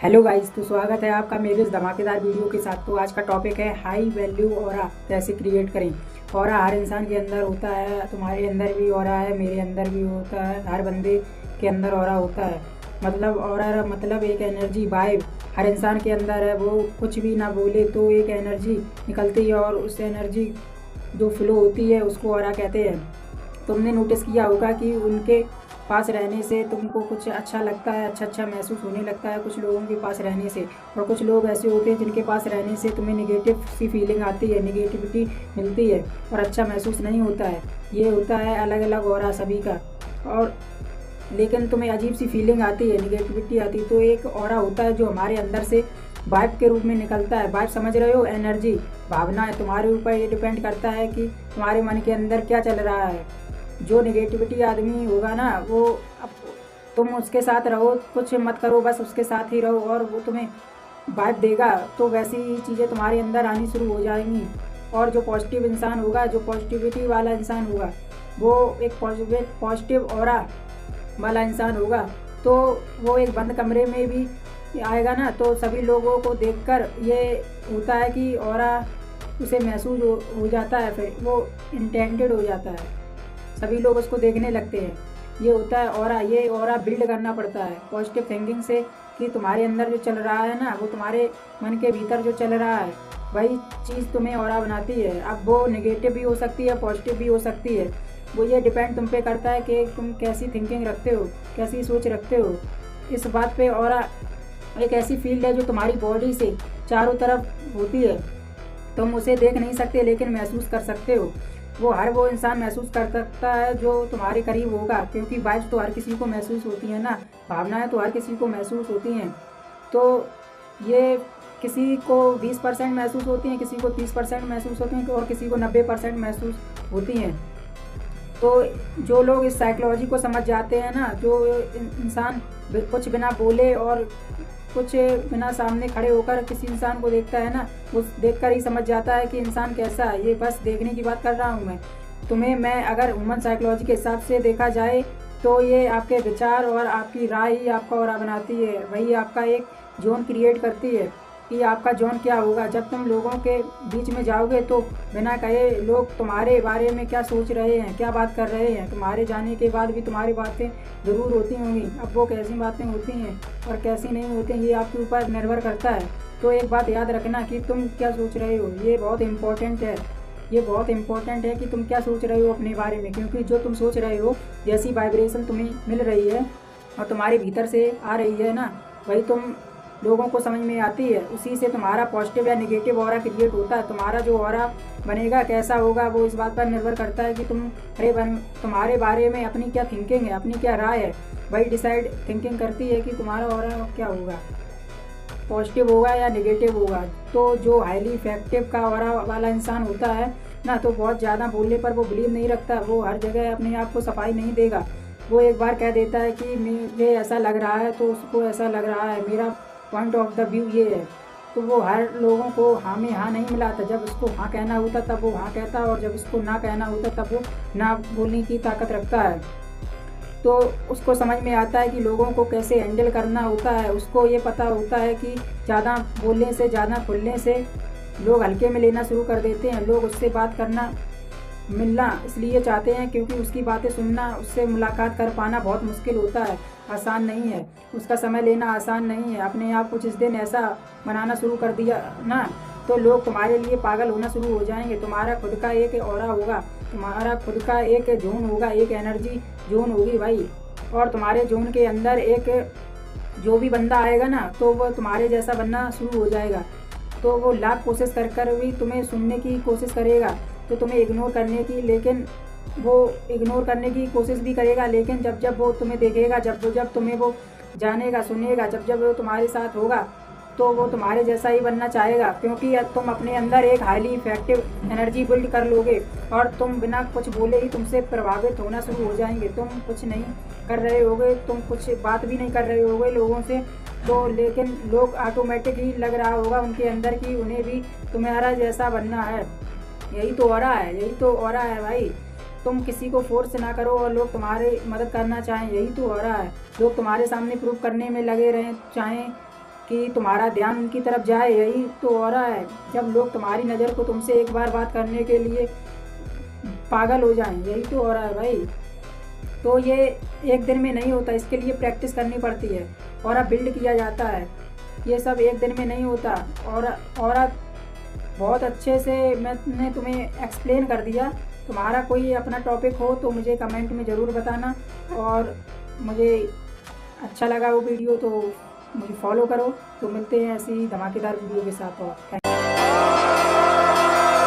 Hello guys, तो स्वागत है आपका मेरे इस धमाकेदार वीडियो के साथ। तो आज का टॉपिक है हाई वैल्यू ऑरा कैसे क्रिएट करें। ऑरा हर इंसान के अंदर होता है, तुम्हारे अंदर भी ऑरा है, मेरे अंदर भी होता है, हर बंदे के अंदर ऑरा होता है। मतलब ऑरा मतलब एक एनर्जी वाइब हर इंसान के अंदर है। वो कुछ भी ना बोले तो एक एनर्जी निकलती है और उस एनर्जी जो फ्लो होती है उसको ऑरा कहते हैं। तुमने नोटिस किया होगा कि उनके पास रहने से तुमको कुछ अच्छा लगता है, अच्छा महसूस होने लगता है कुछ लोगों के पास रहने से। और कुछ लोग ऐसे होते हैं जिनके पास रहने से तुम्हें नेगेटिव सी फीलिंग आती है, नेगेटिविटी मिलती है और अच्छा महसूस नहीं होता है। ये होता है अलग अलग ऑरा सभी का। और लेकिन तुम्हें अजीब सी फीलिंग आती है, नेगेटिविटी आती है, तो एक ऑरा होता है जो हमारे अंदर से वाइब के रूप में निकलता है। वाइब समझ रहे हो? एनर्जी, भावना है तुम्हारे ऊपर। ये डिपेंड करता है कि तुम्हारे मन के अंदर क्या चल रहा है। जो नेगेटिविटी आदमी होगा ना, वो अब तुम उसके साथ रहो, कुछ मत करो, बस उसके साथ ही रहो और वो तुम्हें वाइब देगा। तो वैसी ही चीज़ें तुम्हारे अंदर आनी शुरू हो जाएंगी। और जो पॉजिटिव इंसान होगा, जो पॉजिटिविटी वाला इंसान होगा, वो एक पॉजिटिव ऑरा वाला इंसान होगा, तो वो एक बंद कमरे में भी आएगा ना, तो सभी लोगों को देखकर ये होता है कि ऑरा उसे महसूस हो जाता है, फिर वो इंटेंडेड हो जाता है, सभी लोग उसको देखने लगते हैं। ये होता है ऑरा। ये ऑरा बिल्ड करना पड़ता है पॉजिटिव थिंकिंग से, कि तुम्हारे अंदर जो चल रहा है ना, वो तुम्हारे मन के भीतर जो चल रहा है वही चीज़ तुम्हें ऑरा बनाती है। अब वो नेगेटिव भी हो सकती है, पॉजिटिव भी हो सकती है। वो ये डिपेंड तुम पे करता है कि तुम कैसी थिंकिंग रखते हो, कैसी सोच रखते हो इस बात पे। ऑरा एक ऐसी फील्ड है जो तुम्हारी बॉडी से चारों तरफ होती है। तुम उसे देख नहीं सकते लेकिन महसूस कर सकते हो। वो इंसान महसूस कर सकता है जो तुम्हारे करीब होगा, क्योंकि वाइब्स तो हर किसी को महसूस होती है ना, भावनाएं तो हर किसी को महसूस होती हैं। तो ये किसी को 20% महसूस होती हैं, किसी को 30% महसूस होती हैं और किसी को 90% महसूस होती हैं। तो जो लोग इस साइकोलॉजी को समझ जाते हैं ना, जो इंसान कुछ बिना बोले और कुछ बिना सामने खड़े होकर किसी इंसान को देखता है ना, वो देखकर ही समझ जाता है कि इंसान कैसा है। ये बस देखने की बात कर रहा हूँ मैं अगर ह्यूमन साइकोलॉजी के हिसाब से देखा जाए तो ये आपके विचार और आपकी राय ही आपका ऑरा बनाती है। वही आपका एक जोन क्रिएट करती है कि आपका जोन क्या होगा। जब तुम लोगों के बीच में जाओगे तो बिना कहे लोग तुम्हारे बारे में क्या सोच रहे हैं, क्या बात कर रहे हैं, तुम्हारे जाने के बाद भी तुम्हारी बातें ज़रूर होती होंगी। अब वो कैसी बातें होती हैं और कैसी नहीं होती हैं, ये आपके ऊपर निर्भर करता है। तो एक बात याद रखना कि तुम क्या सोच रहे हो, ये बहुत इम्पोर्टेंट है। ये बहुत इम्पोर्टेंट है कि तुम क्या सोच रहे हो अपने बारे में, क्योंकि जो तुम सोच रहे हो, जैसी वाइब्रेशन तुम्हें मिल रही है और तुम्हारे भीतर से आ रही है ना, वही तुम लोगों को समझ में आती है। उसी से तुम्हारा पॉजिटिव या नेगेटिव ऑरा क्रिएट होता है। तुम्हारा जो ऑरा बनेगा कैसा होगा वो इस बात पर निर्भर करता है कि तुम्हारे बारे में अपनी क्या थिंकिंग है, अपनी क्या राय है। वही डिसाइड थिंकिंग करती है कि तुम्हारा ऑरा क्या होगा, पॉजिटिव होगा या नेगेटिव होगा। तो जो हाईली इफेक्टिव का ऑरा वाला इंसान होता है ना, तो बहुत ज़्यादा बोलने पर वो बिलीव नहीं रखता, वो हर जगह अपने आप को सफाई नहीं देगा। वो एक बार कह देता है कि मुझे ऐसा लग रहा है तो उसको ऐसा लग रहा है, मेरा पॉइंट ऑफ द व्यू ये है। तो वो हर लोगों को हाँ में हाँ नहीं मिलाता। जब उसको हाँ कहना होता तब वो हाँ कहता, और जब उसको ना कहना होता तब वो ना बोलने की ताकत रखता है। तो उसको समझ में आता है कि लोगों को कैसे हैंडल करना होता है। उसको ये पता होता है कि ज़्यादा बोलने से, ज़्यादा खुलने से लोग हल्के में लेना शुरू कर देते हैं। लोग उससे बात करना, मिलना इसलिए चाहते हैं क्योंकि उसकी बातें सुनना, उससे मुलाकात कर पाना बहुत मुश्किल होता है, आसान नहीं है। उसका समय लेना आसान नहीं है। अपने आप को जिस दिन ऐसा बनाना शुरू कर दिया ना, तो लोग तुम्हारे लिए पागल होना शुरू हो जाएंगे। तुम्हारा खुद का एक ऑरा होगा, तुम्हारा खुद का एक जोन होगा, एक एनर्जी जोन होगी भाई। और तुम्हारे जोन के अंदर एक जो भी बंदा आएगा ना, तो वो तुम्हारे जैसा बनना शुरू हो जाएगा। तो वो लाख कोशिश कर कर भी तुम्हें सुनने की कोशिश करेगा, तो तुम्हें इग्नोर करने की, लेकिन वो इग्नोर करने की कोशिश भी करेगा। लेकिन जब जब वो तुम्हें देखेगा, जब जब तुम्हें वो जानेगा, सुनेगा, जब जब वो तुम्हारे साथ होगा, तो वो तुम्हारे जैसा ही बनना चाहेगा, क्योंकि तुम अपने अंदर एक हाईली इफेक्टिव एनर्जी बिल्ड कर लोगे और तुम बिना कुछ बोले ही तुमसे प्रभावित होना शुरू हो जाएंगे। तुम कुछ नहीं कर रहे होगे, तुम कुछ बात भी नहीं कर रहे होगे लोगों से, तो लेकिन लोग ऑटोमेटिक ही लग रहा होगा उनके अंदर कि उन्हें भी तुम्हारा जैसा बनना है। यही तो ऑरा है, यही तो ऑरा है भाई। तुम किसी को फोर्स ना करो और लोग तुम्हारी मदद करना चाहें, यही तो ऑरा है। लोग तुम्हारे सामने प्रूव करने में लगे रहें, चाहें कि तुम्हारा ध्यान उनकी तरफ जाए, यही तो हो रहा है। जब लोग तुम्हारी नज़र को तुमसे एक बार बात करने के लिए पागल हो जाएं, यही तो हो रहा है भाई। तो ये एक दिन में नहीं होता, इसके लिए प्रैक्टिस करनी पड़ती है और बिल्ड किया जाता है। ये सब एक दिन में नहीं होता। और बहुत अच्छे से मैंने तुम्हें एक्सप्लेन कर दिया। तुम्हारा कोई अपना टॉपिक हो तो मुझे कमेंट में ज़रूर बताना, और मुझे अच्छा लगा वो वीडियो तो मुझे फॉलो करो। तो मिलते हैं ऐसी धमाकेदार वीडियो के साथ। और थैंक